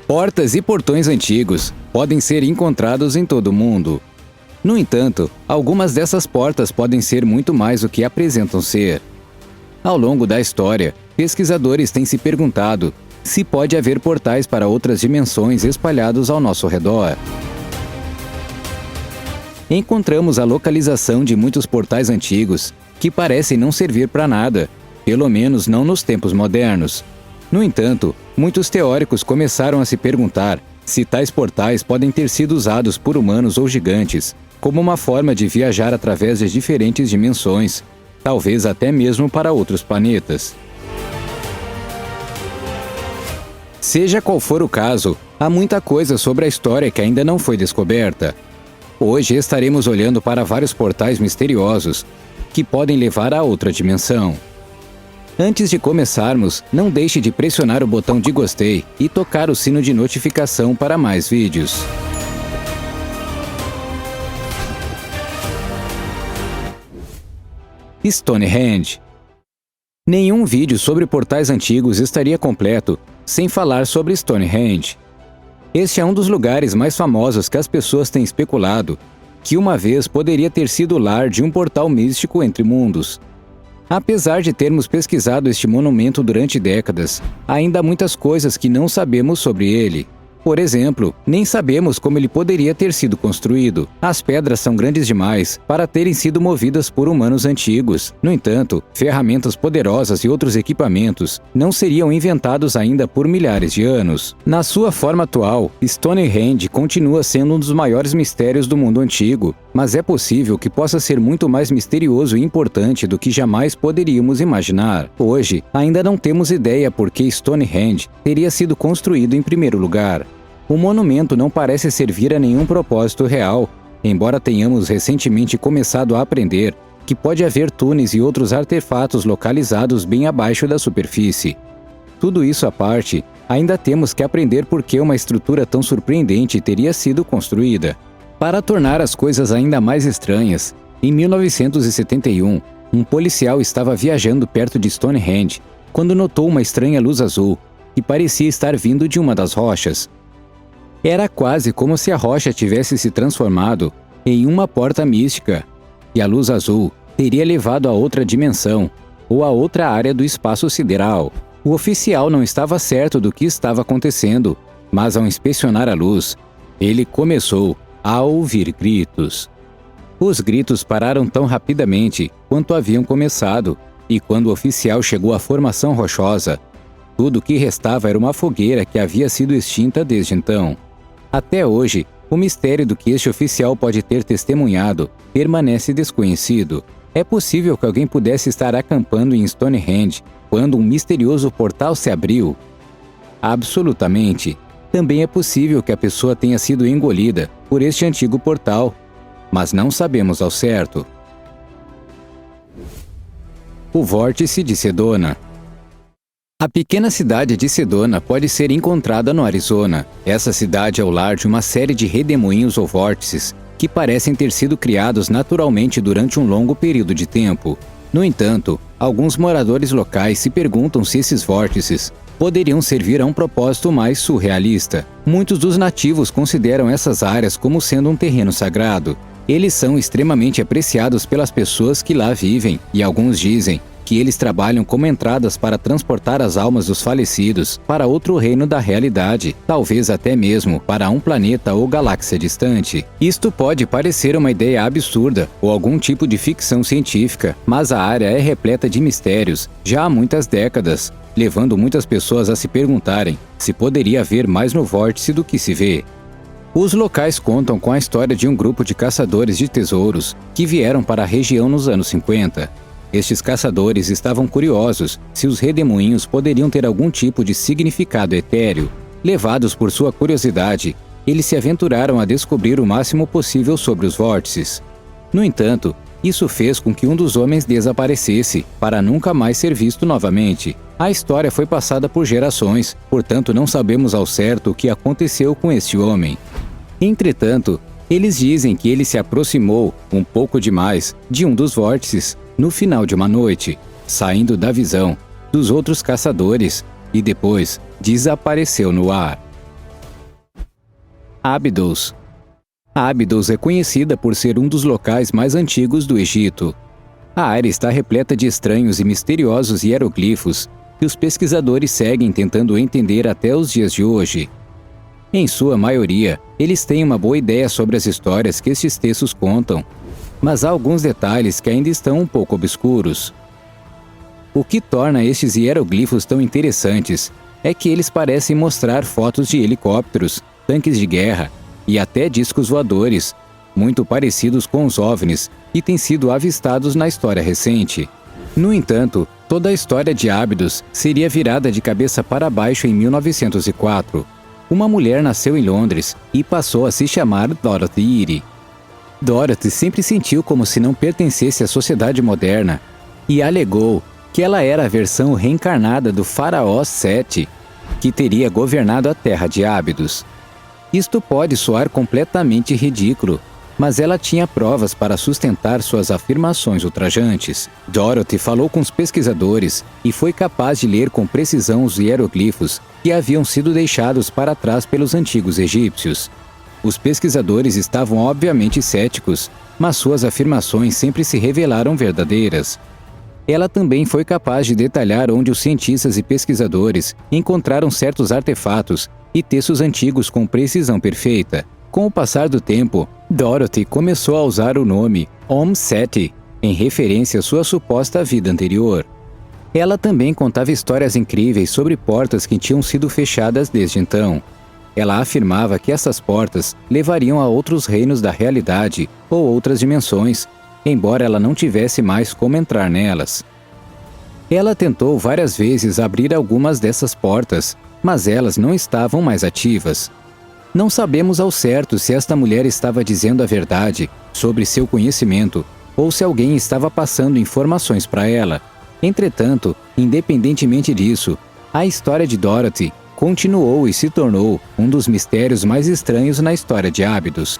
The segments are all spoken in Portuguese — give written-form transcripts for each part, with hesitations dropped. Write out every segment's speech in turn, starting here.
Portas e portões antigos podem ser encontrados em todo o mundo. No entanto, algumas dessas portas podem ser muito mais do que apresentam ser. Ao longo da história, pesquisadores têm se perguntado se pode haver portais para outras dimensões espalhados ao nosso redor. Encontramos a localização de muitos portais antigos que parecem não servir para nada, pelo menos não nos tempos modernos. No entanto, muitos teóricos começaram a se perguntar se tais portais podem ter sido usados por humanos ou gigantes, como uma forma de viajar através de diferentes dimensões, talvez até mesmo para outros planetas. Seja qual for o caso, há muita coisa sobre a história que ainda não foi descoberta. Hoje estaremos olhando para vários portais misteriosos que podem levar a outra dimensão. Antes de começarmos, não deixe de pressionar o botão de gostei e tocar o sino de notificação para mais vídeos. Stonehenge. Nenhum vídeo sobre portais antigos estaria completo sem falar sobre Stonehenge. Este é um dos lugares mais famosos que as pessoas têm especulado que uma vez poderia ter sido o lar de um portal místico entre mundos. Apesar de termos pesquisado este monumento durante décadas, ainda há muitas coisas que não sabemos sobre ele. Por exemplo, nem sabemos como ele poderia ter sido construído. As pedras são grandes demais para terem sido movidas por humanos antigos. No entanto, ferramentas poderosas e outros equipamentos não seriam inventados ainda por milhares de anos. Na sua forma atual, Stonehenge continua sendo um dos maiores mistérios do mundo antigo, mas é possível que possa ser muito mais misterioso e importante do que jamais poderíamos imaginar. Hoje, ainda não temos ideia por que Stonehenge teria sido construído em primeiro lugar. O monumento não parece servir a nenhum propósito real, embora tenhamos recentemente começado a aprender que pode haver túneis e outros artefatos localizados bem abaixo da superfície. Tudo isso à parte, ainda temos que aprender por que uma estrutura tão surpreendente teria sido construída. Para tornar as coisas ainda mais estranhas, em 1971, um policial estava viajando perto de Stonehenge quando notou uma estranha luz azul que parecia estar vindo de uma das rochas. Era quase como se a rocha tivesse se transformado em uma porta mística, e a luz azul teria levado a outra dimensão ou a outra área do espaço sideral. O oficial não estava certo do que estava acontecendo, mas ao inspecionar a luz, ele começou a ouvir gritos. Os gritos pararam tão rapidamente quanto haviam começado, e quando o oficial chegou à formação rochosa, tudo o que restava era uma fogueira que havia sido extinta desde então. Até hoje, o mistério do que este oficial pode ter testemunhado permanece desconhecido. É possível que alguém pudesse estar acampando em Stonehenge quando um misterioso portal se abriu? Absolutamente. Também é possível que a pessoa tenha sido engolida por este antigo portal, mas não sabemos ao certo. O Vórtice de Sedona. A pequena cidade de Sedona pode ser encontrada no Arizona. Essa cidade é o lar de uma série de redemoinhos ou vórtices que parecem ter sido criados naturalmente durante um longo período de tempo. No entanto, alguns moradores locais se perguntam se esses vórtices poderiam servir a um propósito mais surrealista. Muitos dos nativos consideram essas áreas como sendo um terreno sagrado. Eles são extremamente apreciados pelas pessoas que lá vivem, e alguns dizem que eles trabalham como entradas para transportar as almas dos falecidos para outro reino da realidade, talvez até mesmo para um planeta ou galáxia distante. Isto pode parecer uma ideia absurda ou algum tipo de ficção científica, mas a área é repleta de mistérios já há muitas décadas, levando muitas pessoas a se perguntarem se poderia haver mais no vórtice do que se vê. Os locais contam com a história de um grupo de caçadores de tesouros que vieram para a região nos anos 50. Estes caçadores estavam curiosos se os redemoinhos poderiam ter algum tipo de significado etéreo. Levados por sua curiosidade, eles se aventuraram a descobrir o máximo possível sobre os vórtices. No entanto, isso fez com que um dos homens desaparecesse, para nunca mais ser visto novamente. A história foi passada por gerações, portanto não sabemos ao certo o que aconteceu com este homem. Entretanto, eles dizem que ele se aproximou, um pouco demais, de um dos vórtices, no final de uma noite, saindo da visão dos outros caçadores e depois desapareceu no ar. Ábidos. Ábidos é conhecida por ser um dos locais mais antigos do Egito. A área está repleta de estranhos e misteriosos hieroglifos que os pesquisadores seguem tentando entender até os dias de hoje. Em sua maioria, eles têm uma boa ideia sobre as histórias que estes textos contam, mas há alguns detalhes que ainda estão um pouco obscuros. O que torna estes hieroglifos tão interessantes é que eles parecem mostrar fotos de helicópteros, tanques de guerra e até discos voadores, muito parecidos com os OVNIs, e têm sido avistados na história recente. No entanto, toda a história de Ábidos seria virada de cabeça para baixo em 1904. Uma mulher nasceu em Londres e passou a se chamar Dorothy Eady. Dorothy sempre sentiu como se não pertencesse à sociedade moderna e alegou que ela era a versão reencarnada do faraó Sete, que teria governado a terra de Ábidos. Isto pode soar completamente ridículo, mas ela tinha provas para sustentar suas afirmações ultrajantes. Dorothy falou com os pesquisadores e foi capaz de ler com precisão os hieroglifos que haviam sido deixados para trás pelos antigos egípcios. Os pesquisadores estavam obviamente céticos, mas suas afirmações sempre se revelaram verdadeiras. Ela também foi capaz de detalhar onde os cientistas e pesquisadores encontraram certos artefatos e textos antigos com precisão perfeita. Com o passar do tempo, Dorothy começou a usar o nome Om-Seti, em referência à sua suposta vida anterior. Ela também contava histórias incríveis sobre portas que tinham sido fechadas desde então. Ela afirmava que essas portas levariam a outros reinos da realidade ou outras dimensões, embora ela não tivesse mais como entrar nelas. Ela tentou várias vezes abrir algumas dessas portas, mas elas não estavam mais ativas. Não sabemos ao certo se esta mulher estava dizendo a verdade sobre seu conhecimento ou se alguém estava passando informações para ela. Entretanto, independentemente disso, a história de Dorothy continuou e se tornou um dos mistérios mais estranhos na história de Ábidos.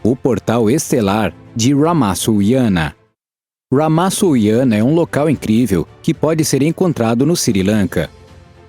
O Portal Estelar de Ramasuyana. Ramasuyana é um local incrível que pode ser encontrado no Sri Lanka.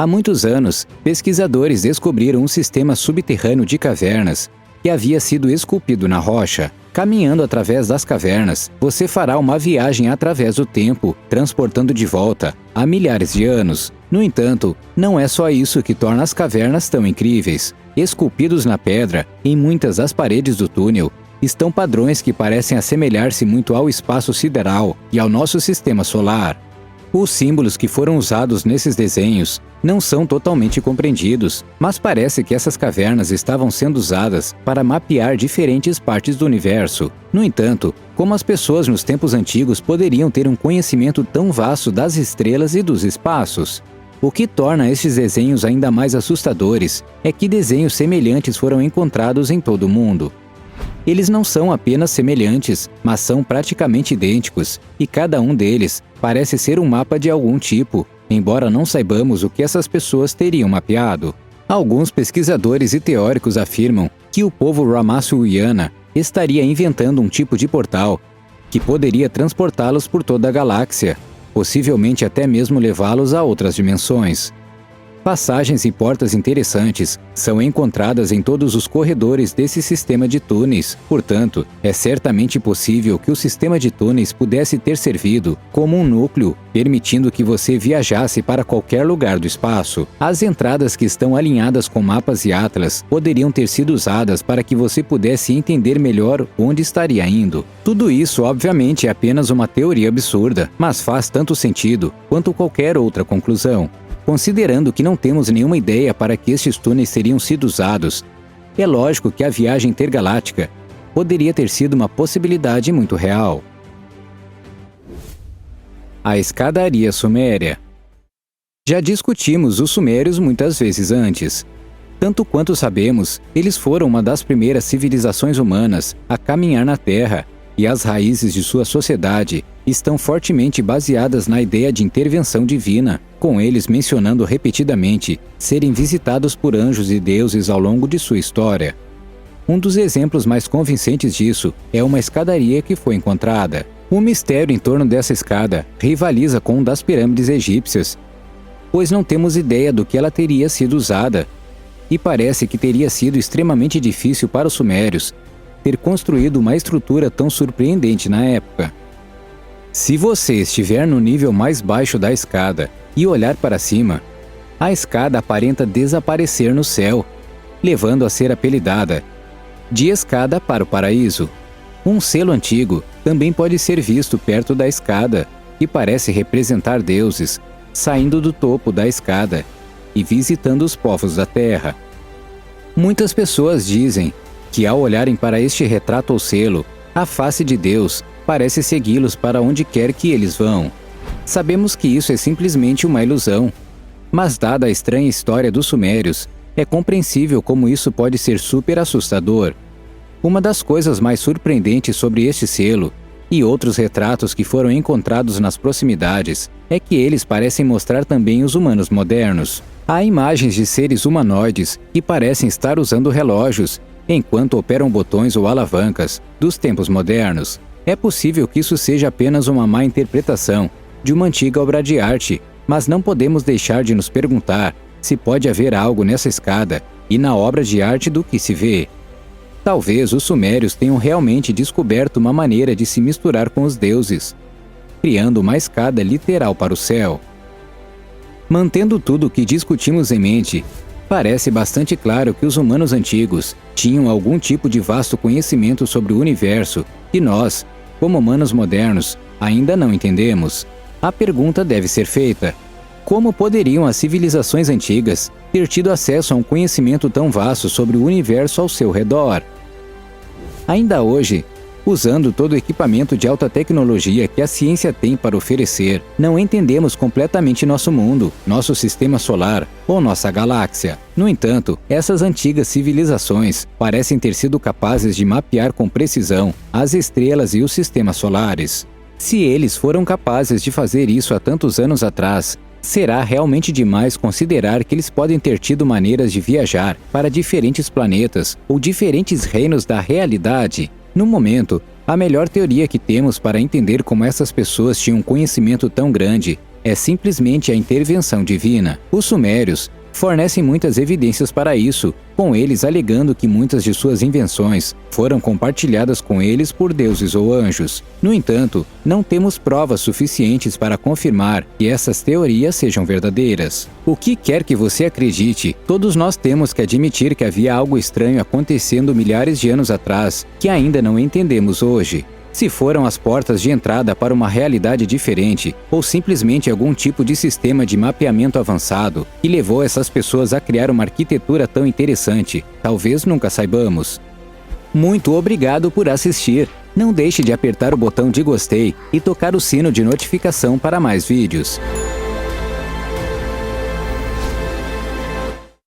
Há muitos anos, pesquisadores descobriram um sistema subterrâneo de cavernas que havia sido esculpido na rocha. Caminhando através das cavernas, você fará uma viagem através do tempo, transportando de volta há milhares de anos. No entanto, não é só isso que torna as cavernas tão incríveis. Esculpidos na pedra, em muitas das paredes do túnel, estão padrões que parecem assemelhar-se muito ao espaço sideral e ao nosso sistema solar. Os símbolos que foram usados nesses desenhos não são totalmente compreendidos, mas parece que essas cavernas estavam sendo usadas para mapear diferentes partes do universo. No entanto, como as pessoas nos tempos antigos poderiam ter um conhecimento tão vasto das estrelas e dos espaços? O que torna estes desenhos ainda mais assustadores é que desenhos semelhantes foram encontrados em todo o mundo. Eles não são apenas semelhantes, mas são praticamente idênticos, e cada um deles parece ser um mapa de algum tipo, embora não saibamos o que essas pessoas teriam mapeado. Alguns pesquisadores e teóricos afirmam que o povo Ramasuyana estaria inventando um tipo de portal que poderia transportá-los por toda a galáxia, possivelmente até mesmo levá-los a outras dimensões. Passagens e portas interessantes são encontradas em todos os corredores desse sistema de túneis, portanto, é certamente possível que o sistema de túneis pudesse ter servido como um núcleo, permitindo que você viajasse para qualquer lugar do espaço. As entradas que estão alinhadas com mapas e atlas poderiam ter sido usadas para que você pudesse entender melhor onde estaria indo. Tudo isso, obviamente, é apenas uma teoria absurda, mas faz tanto sentido quanto qualquer outra conclusão. Considerando que não temos nenhuma ideia para que estes túneis teriam sido usados, é lógico que a viagem intergaláctica poderia ter sido uma possibilidade muito real. A escadaria suméria. Já discutimos os sumérios muitas vezes antes. Tanto quanto sabemos, eles foram uma das primeiras civilizações humanas a caminhar na Terra, e as raízes de sua sociedade estão fortemente baseadas na ideia de intervenção divina, com eles mencionando repetidamente serem visitados por anjos e deuses ao longo de sua história. Um dos exemplos mais convincentes disso é uma escadaria que foi encontrada. O mistério em torno dessa escada rivaliza com o das pirâmides egípcias, pois não temos ideia do que ela teria sido usada. e parece que teria sido extremamente difícil para os sumérios ter construído uma estrutura tão surpreendente na época. Se você estiver no nível mais baixo da escada e olhar para cima, a escada aparenta desaparecer no céu, levando a ser apelidada de escada para o paraíso. Um selo antigo também pode ser visto perto da escada e parece representar deuses saindo do topo da escada e visitando os povos da terra. Muitas pessoas dizem que ao olharem para este retrato ou selo, a face de Deus parece segui-los para onde quer que eles vão. Sabemos que isso é simplesmente uma ilusão, mas dada a estranha história dos sumérios, é compreensível como isso pode ser super assustador. Uma das coisas mais surpreendentes sobre este selo e outros retratos que foram encontrados nas proximidades é que eles parecem mostrar também os humanos modernos. Há imagens de seres humanoides que parecem estar usando relógios enquanto operam botões ou alavancas dos tempos modernos. É possível que isso seja apenas uma má interpretação de uma antiga obra de arte, mas não podemos deixar de nos perguntar se pode haver algo nessa escada e na obra de arte do que se vê. Talvez os sumérios tenham realmente descoberto uma maneira de se misturar com os deuses, criando uma escada literal para o céu. Mantendo tudo o que discutimos em mente, parece bastante claro que os humanos antigos tinham algum tipo de vasto conhecimento sobre o universo que nós, como humanos modernos, ainda não entendemos. A pergunta deve ser feita: como poderiam as civilizações antigas ter tido acesso a um conhecimento tão vasto sobre o universo ao seu redor? Ainda hoje, usando todo o equipamento de alta tecnologia que a ciência tem para oferecer, não entendemos completamente nosso mundo, nosso sistema solar ou nossa galáxia. No entanto, essas antigas civilizações parecem ter sido capazes de mapear com precisão as estrelas e os sistemas solares. Se eles foram capazes de fazer isso há tantos anos atrás, será realmente demais considerar que eles podem ter tido maneiras de viajar para diferentes planetas ou diferentes reinos da realidade. No momento, a melhor teoria que temos para entender como essas pessoas tinham um conhecimento tão grande é simplesmente a intervenção divina. Os sumérios fornecem muitas evidências para isso, com eles alegando que muitas de suas invenções foram compartilhadas com eles por deuses ou anjos. No entanto, não temos provas suficientes para confirmar que essas teorias sejam verdadeiras. O que quer que você acredite, todos nós temos que admitir que havia algo estranho acontecendo milhares de anos atrás que ainda não entendemos hoje. Se foram as portas de entrada para uma realidade diferente, ou simplesmente algum tipo de sistema de mapeamento avançado que levou essas pessoas a criar uma arquitetura tão interessante, talvez nunca saibamos. Muito obrigado por assistir. Não deixe de apertar o botão de gostei e tocar o sino de notificação para mais vídeos.